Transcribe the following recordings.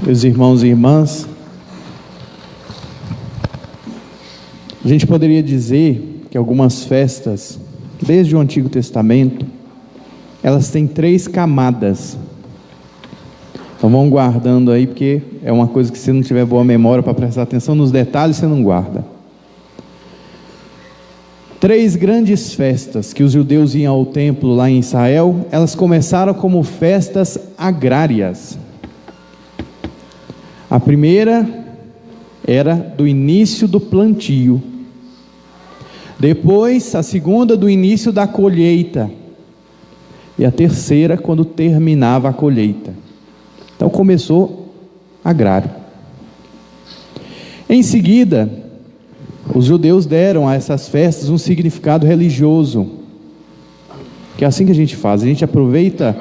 Meus irmãos e irmãs, a gente poderia dizer que algumas festas, desde o Antigo Testamento, elas têm 3 camadas. Então vão guardando aí, porque é uma coisa que, se não tiver boa memória para prestar atenção nos detalhes, você não guarda. 3 grandes festas que os judeus iam ao templo lá em Israel, elas começaram como festas agrárias. A primeira era do início do plantio. Depois, a segunda, do início da colheita. E a terceira, quando terminava a colheita. Então começou agrário. Em seguida, os judeus deram a essas festas um significado religioso, que é assim que a gente faz. A gente aproveita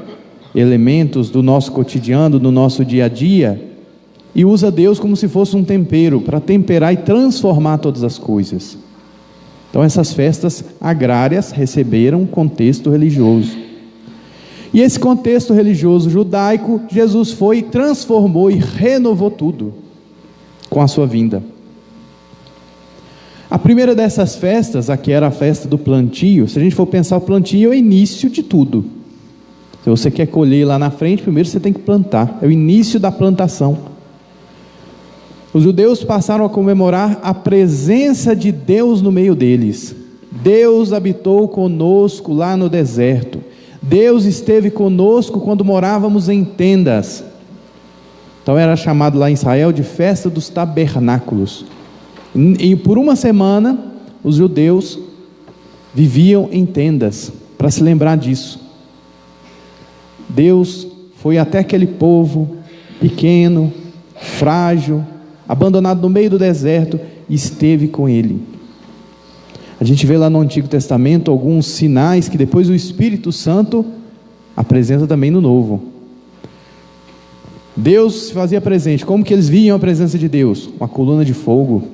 elementos do nosso cotidiano, do nosso dia a dia, e usa Deus como se fosse um tempero, para temperar e transformar todas as coisas. Então essas festas agrárias receberam um contexto religioso. E esse contexto religioso judaico, Jesus foi, transformou e renovou tudo com a sua vinda. A primeira dessas festas, aqui era a festa do plantio. Se a gente for pensar, o plantio é o início de tudo. Se você quer colher lá na frente, primeiro você tem que plantar, é o início da plantação. Os judeus passaram a comemorar a presença de Deus no meio deles. Deus habitou conosco lá no deserto. Deus esteve conosco quando morávamos em tendas. Então era chamado lá em Israel de festa dos tabernáculos. E por uma semana, os judeus viviam em tendas, para se lembrar disso. Deus foi até aquele povo pequeno, frágil, abandonado no meio do deserto, e esteve com ele. A gente vê lá no Antigo Testamento alguns sinais que depois o Espírito Santo apresenta também no Novo. Deus se fazia presente. Como que eles viam a presença de Deus? Uma coluna de fogo,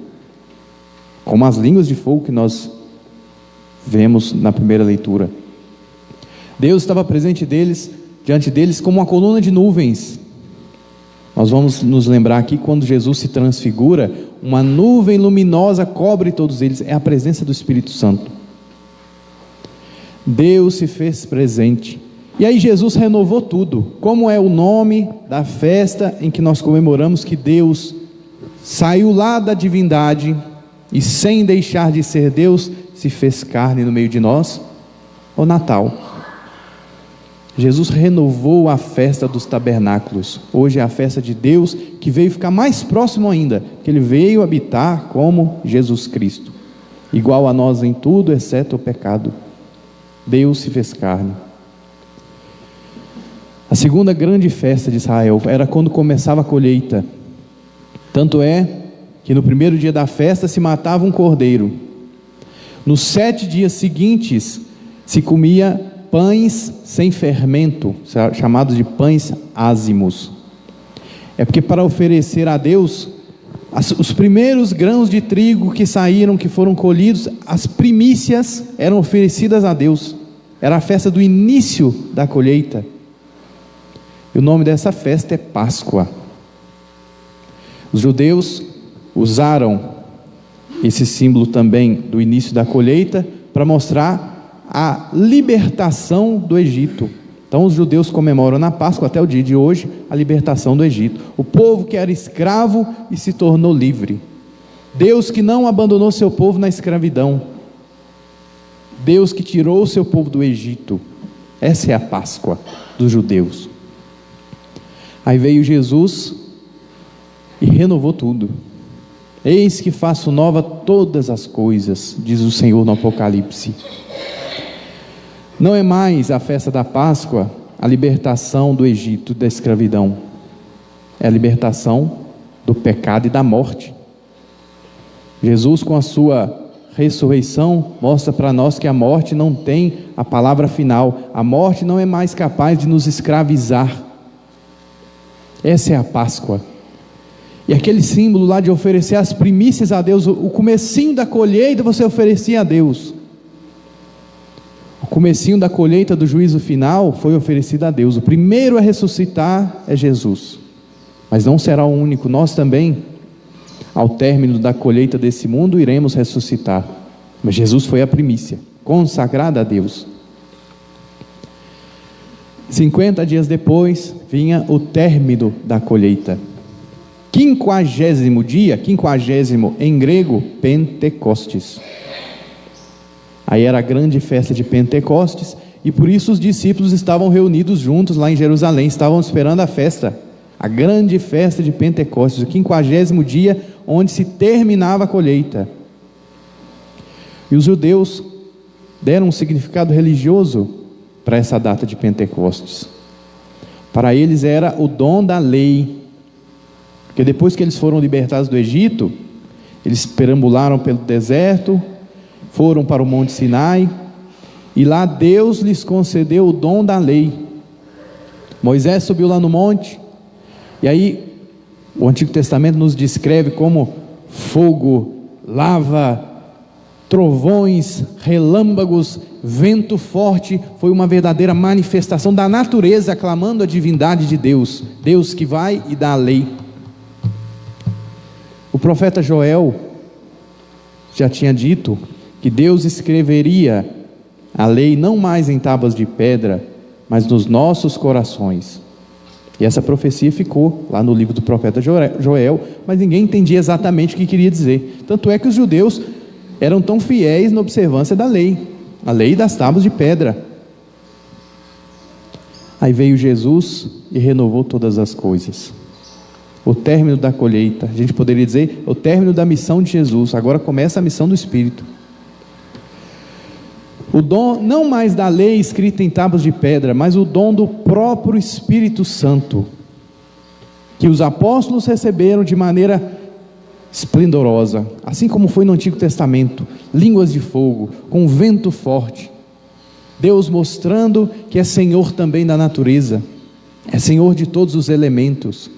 como as línguas de fogo que nós vemos na primeira leitura. Deus estava presente diante deles como uma coluna de nuvens. Nós vamos nos lembrar aqui, quando Jesus se transfigura, uma nuvem luminosa cobre todos eles, é a presença do Espírito Santo. Deus se fez presente, e aí Jesus renovou tudo. Como é o nome da festa em que nós comemoramos que Deus saiu lá da divindade, e sem deixar de ser Deus, se fez carne no meio de nós? O Natal. Jesus renovou a festa dos tabernáculos. Hoje é a festa de Deus, que veio ficar mais próximo ainda, que Ele veio habitar como Jesus Cristo, igual a nós em tudo, exceto o pecado. Deus se fez carne. A segunda grande festa de Israel era quando começava a colheita. Tanto é que no primeiro dia da festa se matava um cordeiro. Nos 7 dias seguintes se comia pães sem fermento, chamados de pães ázimos. É porque, para oferecer a Deus, os primeiros grãos de trigo que saíram, que foram colhidos, as primícias eram oferecidas a Deus. Era a festa do início da colheita. E o nome dessa festa é Páscoa. Os judeus usaram esse símbolo também do início da colheita para mostrar a libertação do Egito. Então os judeus comemoram na Páscoa, até o dia de hoje, a libertação do Egito. O povo que era escravo e se tornou livre. Deus que não abandonou seu povo na escravidão. Deus que tirou o seu povo do Egito. Essa é a Páscoa dos judeus. Aí veio Jesus e renovou tudo. Eis que faço nova todas as coisas, diz o Senhor no Apocalipse. Não é mais a festa da Páscoa a libertação do Egito, da escravidão. É a libertação do pecado e da morte. Jesus, com a sua ressurreição, mostra para nós que a morte não tem a palavra final. A morte não é mais capaz de nos escravizar. Essa é a Páscoa. E aquele símbolo lá de oferecer as primícias a Deus, o comecinho da colheita você oferecia a Deus. O comecinho da colheita do juízo final foi oferecido a Deus. O primeiro a ressuscitar é Jesus. Mas não será o único. Nós também, ao término da colheita desse mundo, iremos ressuscitar. Mas Jesus foi a primícia, consagrada a Deus. 50 dias depois, vinha o término da colheita. 50º dia, 50º em grego, Pentecostes. Aí era a grande festa de Pentecostes, e por isso os discípulos estavam reunidos juntos lá em Jerusalém, estavam esperando a festa, a grande festa de Pentecostes, o 50º dia, onde se terminava a colheita. E os judeus deram um significado religioso para essa data de Pentecostes. Para eles era o dom da lei, porque depois que eles foram libertados do Egito, eles perambularam pelo deserto, foram para o Monte Sinai, e lá Deus lhes concedeu o dom da lei. Moisés subiu lá no monte, e aí o Antigo Testamento nos descreve como fogo, lava, trovões, relâmpagos, vento forte. Foi uma verdadeira manifestação da natureza, aclamando a divindade de Deus, Deus que vai e dá a lei. O profeta Joel já tinha dito que Deus escreveria a lei não mais em tábuas de pedra, mas nos nossos corações. E essa profecia ficou lá no livro do profeta Joel, mas ninguém entendia exatamente o que queria dizer. Tanto é que os judeus eram tão fiéis na observância da lei, a lei das tábuas de pedra. Aí veio Jesus e renovou todas as coisas. O término da colheita, a gente poderia dizer, o término da missão de Jesus. Agora começa a missão do Espírito. O dom não mais da lei escrita em tábuas de pedra, mas o dom do próprio Espírito Santo, que os apóstolos receberam de maneira esplendorosa, assim como foi no Antigo Testamento, línguas de fogo, com vento forte. Deus mostrando que é Senhor também da natureza, é Senhor de todos os elementos.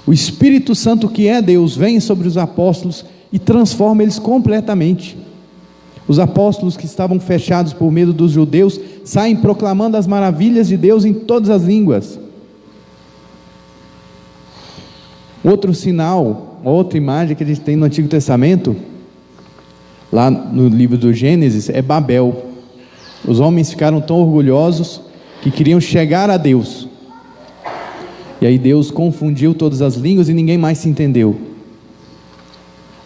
O Espírito Santo, que é Deus, vem sobre os apóstolos e transforma eles completamente. Os apóstolos que estavam fechados por medo dos judeus, saem proclamando as maravilhas de Deus em todas as línguas. Outro sinal, outra imagem que a gente tem no Antigo Testamento, lá no livro do Gênesis, é Babel. Os homens ficaram tão orgulhosos que queriam chegar a Deus. E aí Deus confundiu todas as línguas e ninguém mais se entendeu.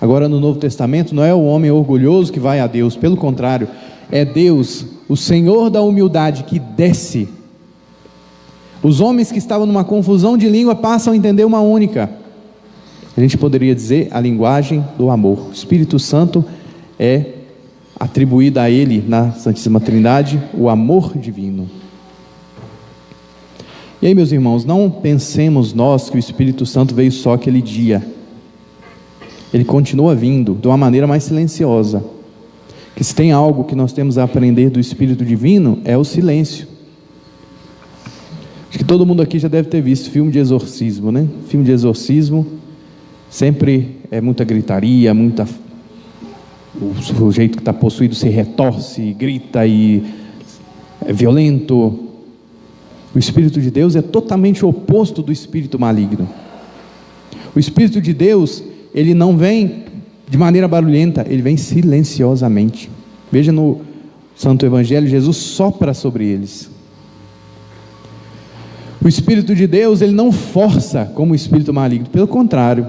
Agora no Novo Testamento não é o homem orgulhoso que vai a Deus, pelo contrário, é Deus, o Senhor da humildade, que desce. Os homens que estavam numa confusão de língua passam a entender uma única. A gente poderia dizer a linguagem do amor. O Espírito Santo é atribuído a Ele, na Santíssima Trindade, o amor divino. E aí, meus irmãos, não pensemos nós que o Espírito Santo veio só aquele dia. Ele continua vindo de uma maneira mais silenciosa. Que se tem algo que nós temos a aprender do Espírito Divino, é o silêncio. Acho que todo mundo aqui já deve ter visto filme de exorcismo, né? Filme de exorcismo sempre é muita gritaria, o sujeito que está possuído se retorce, grita e é violento. O Espírito de Deus é totalmente o oposto do espírito maligno. O Espírito de Deus, ele não vem de maneira barulhenta, ele vem silenciosamente. Veja no Santo Evangelho, Jesus sopra sobre eles. O Espírito de Deus, ele não força como o espírito maligno, pelo contrário,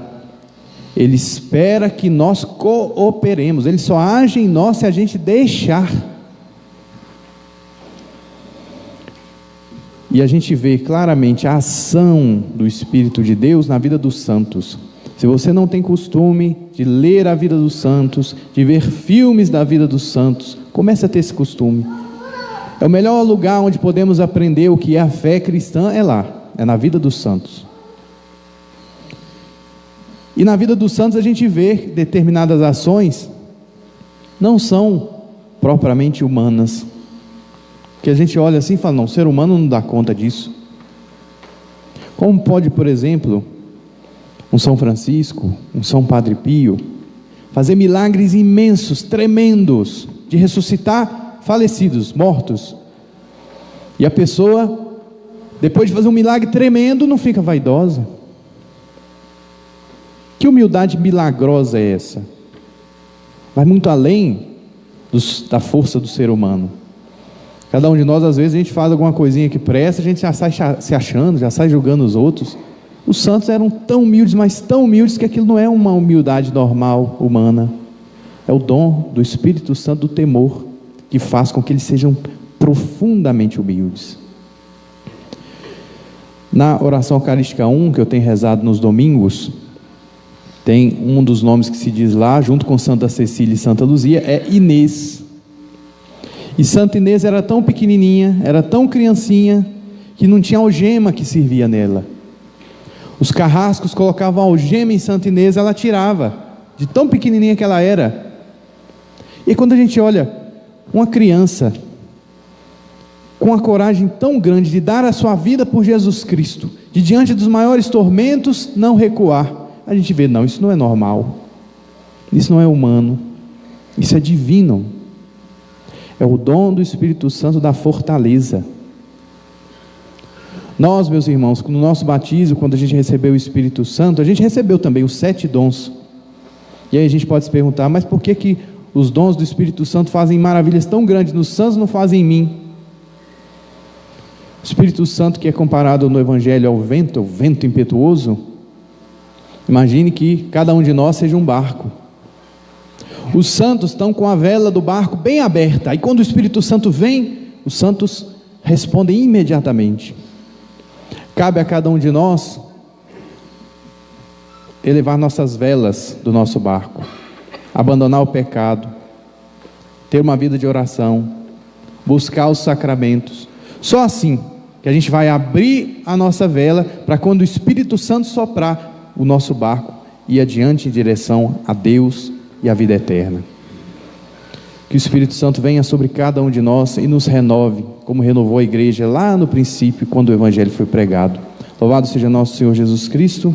ele espera que nós cooperemos. Ele só age em nós se a gente deixar. E a gente vê claramente a ação do Espírito de Deus na vida dos santos. Se você não tem costume de ler a vida dos santos, de ver filmes da vida dos santos, comece a ter esse costume. É o melhor lugar onde podemos aprender o que é a fé cristã, é lá, é na vida dos santos. E na vida dos santos a gente vê determinadas ações não são propriamente humanas, que a gente olha assim e fala, não, o ser humano não dá conta disso. Como pode, por exemplo, um São Francisco, um São Padre Pio, fazer milagres imensos, tremendos, de ressuscitar falecidos, mortos, e a pessoa, depois de fazer um milagre tremendo, não fica vaidosa, Que humildade milagrosa é essa? Vai muito além da força do ser humano. Cada um de nós, às vezes, a gente faz alguma coisinha que presta, a gente já sai se achando, já sai julgando os outros. Os santos eram tão humildes, mas tão humildes, que aquilo não é uma humildade normal, humana. É o dom do Espírito Santo, do temor, que faz com que eles sejam profundamente humildes. Na oração eucarística 1, que eu tenho rezado nos domingos, tem um dos nomes que se diz lá, junto com Santa Cecília e Santa Luzia, é Inês. E Santa Inês era tão pequenininha, era tão criancinha, que não tinha algema que servia nela. Os carrascos colocavam algema em Santa Inês, ela tirava, de tão pequenininha que ela era. E quando a gente olha uma criança com a coragem tão grande de dar a sua vida por Jesus Cristo, de diante dos maiores tormentos não recuar, a gente vê, não, isso não é normal, isso não é humano, isso é divino. É o dom do Espírito Santo da fortaleza. Nós, meus irmãos, no nosso batismo, quando a gente recebeu o Espírito Santo, a gente recebeu também os 7 dons. E aí a gente pode se perguntar, mas por que os dons do Espírito Santo fazem maravilhas tão grandes nos santos, não fazem em mim? O Espírito Santo, que é comparado no Evangelho ao vento, o vento impetuoso, imagine que cada um de nós seja um barco. Os santos estão com a vela do barco bem aberta, e quando o Espírito Santo vem, os santos respondem imediatamente. Cabe a cada um de nós elevar nossas velas do nosso barco, abandonar o pecado, ter uma vida de oração, buscar os sacramentos. Só assim que a gente vai abrir a nossa vela, para quando o Espírito Santo soprar, o nosso barco ir adiante em direção a Deus e a vida eterna. Que o Espírito Santo venha sobre cada um de nós e nos renove, como renovou a igreja lá no princípio, quando o Evangelho foi pregado. Louvado seja nosso Senhor Jesus Cristo.